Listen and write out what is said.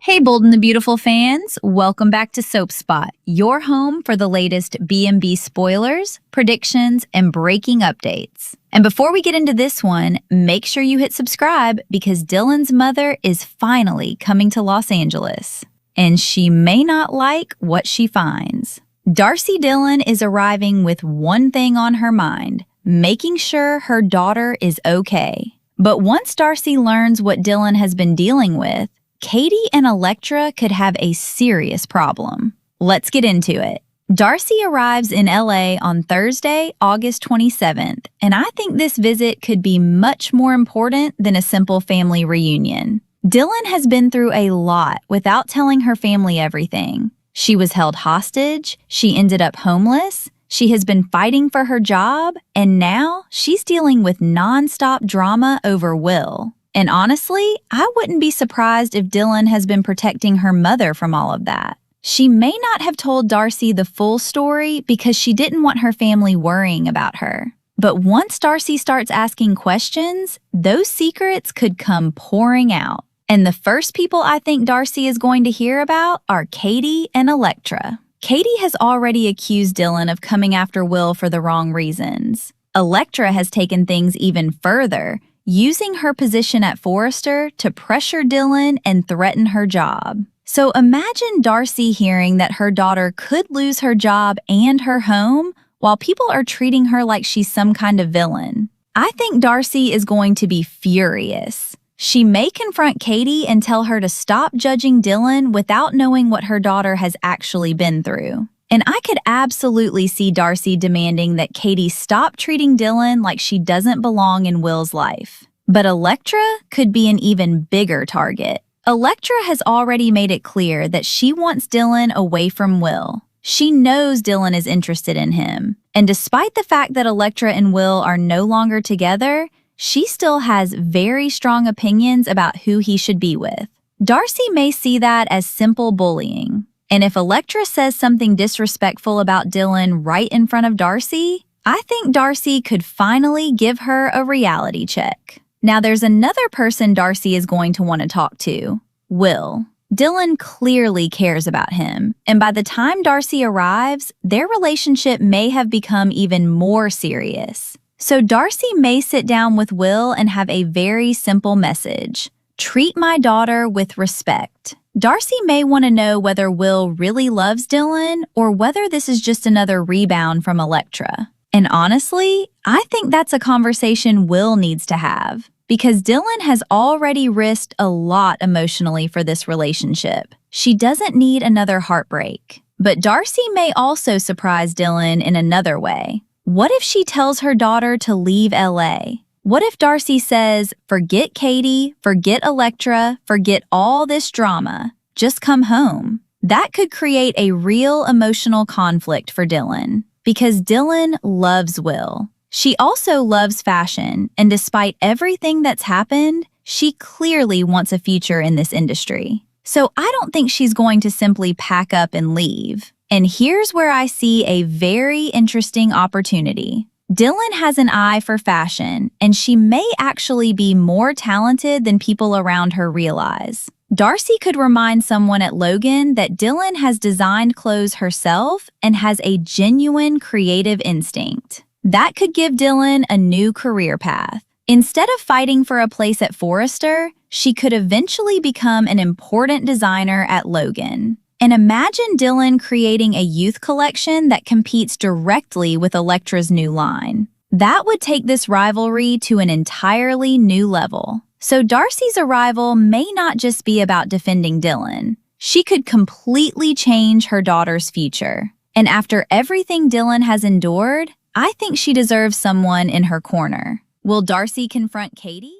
Hey, Bold and the Beautiful fans, welcome back to Soap Spot, your home for the latest B&B spoilers, predictions, and breaking updates. And before we get into this one, make sure you hit subscribe because Dylan's mother is finally coming to Los Angeles, and she may not like what she finds. Darcy Dylan is arriving with one thing on her mind, making sure her daughter is okay. But once Darcy learns what Dylan has been dealing with, Katie and Electra could have a serious problem. Let's get into it. Darcy arrives in LA on Thursday, August 27th, and I think this visit could be much more important than a simple family reunion. Dylan has been through a lot without telling her family everything. She was held hostage, she ended up homeless, she has been fighting for her job, and now she's dealing with nonstop drama over Will. And honestly, I wouldn't be surprised if Dylan has been protecting her mother from all of that. She may not have told Darcy the full story because she didn't want her family worrying about her. But once Darcy starts asking questions, those secrets could come pouring out. And the first people I think Darcy is going to hear about are Katie and Electra. Katie has already accused Dylan of coming after Will for the wrong reasons. Electra has taken things even further, using her position at Forrester to pressure Dylan and threaten her job. So imagine Darcy hearing that her daughter could lose her job and her home while people are treating her like she's some kind of villain. I think Darcy is going to be furious. She may confront Katie and tell her to stop judging Dylan without knowing what her daughter has actually been through. And I could absolutely see Darcy demanding that Katie stop treating Dylan like she doesn't belong in Will's life. But Electra could be an even bigger target. Electra has already made it clear that she wants Dylan away from Will. She knows Dylan is interested in him. And despite the fact that Electra and Will are no longer together, she still has very strong opinions about who he should be with. Darcy may see that as simple bullying. And if Electra says something disrespectful about Dylan right in front of Darcy, I think Darcy could finally give her a reality check. Now there's another person Darcy is going to want to talk to, Will. Dylan clearly cares about him, and by the time Darcy arrives, their relationship may have become even more serious. So Darcy may sit down with Will and have a very simple message: treat my daughter with respect. Darcy may want to know whether Will really loves Dylan or whether this is just another rebound from Electra. And honestly, I think that's a conversation Will needs to have because Dylan has already risked a lot emotionally for this relationship. She doesn't need another heartbreak. But Darcy may also surprise Dylan in another way. What if she tells her daughter to leave LA? What if Darcy says, forget Katie, forget Electra, forget all this drama, just come home? That could create a real emotional conflict for Dylan, because Dylan loves Will. She also loves fashion, and despite everything that's happened, she clearly wants a future in this industry. So I don't think she's going to simply pack up and leave. And here's where I see a very interesting opportunity. Dylan has an eye for fashion, and she may actually be more talented than people around her realize. Darcy could remind someone at Logan that Dylan has designed clothes herself and has a genuine creative instinct. That could give Dylan a new career path. Instead of fighting for a place at Forrester, she could eventually become an important designer at Logan. And imagine Dylan creating a youth collection that competes directly with Electra's new line. That would take this rivalry to an entirely new level. So Darcy's arrival may not just be about defending Dylan. She could completely change her daughter's future. And after everything Dylan has endured, I think she deserves someone in her corner. Will Darcy confront Katie?